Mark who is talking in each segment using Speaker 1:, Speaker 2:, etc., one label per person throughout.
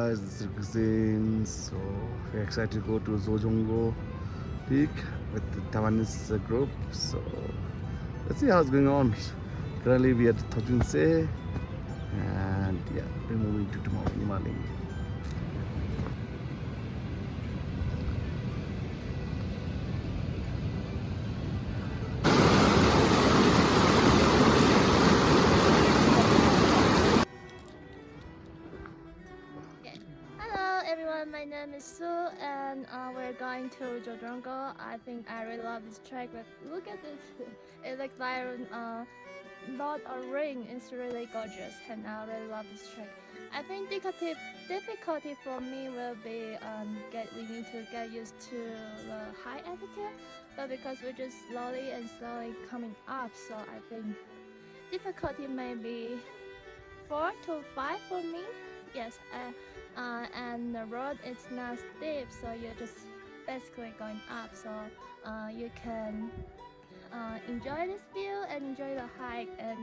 Speaker 1: guys, this is Gazin. So we're excited to go to Dzo Jongo Peak with the Taiwanese group. So let's see how it's going on. Currently we are at Thojunse, and yeah, we're moving to Himalayan.
Speaker 2: Hello everyone, my name is Sue and we're going to Dzo Jongo. I think I really love this track, but look at this. It looks like lot of rain. It's really gorgeous and I really love this track. I think difficulty for me will be we need to get used to the high altitude, but because we're just slowly coming up, so I think difficulty may be 4 to 5 for me. Yes, and the road is not steep, so you're just basically going up, so you can enjoy this view and enjoy the hike and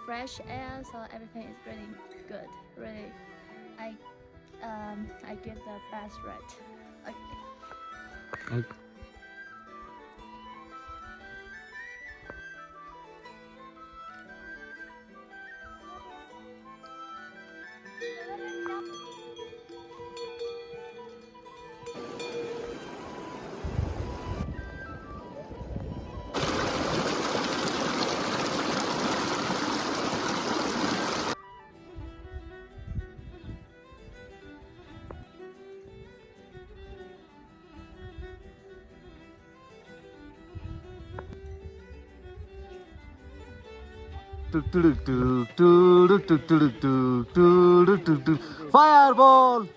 Speaker 2: fresh air, so everything is really good. Really, I give the best rate. Okay.
Speaker 1: Fireball!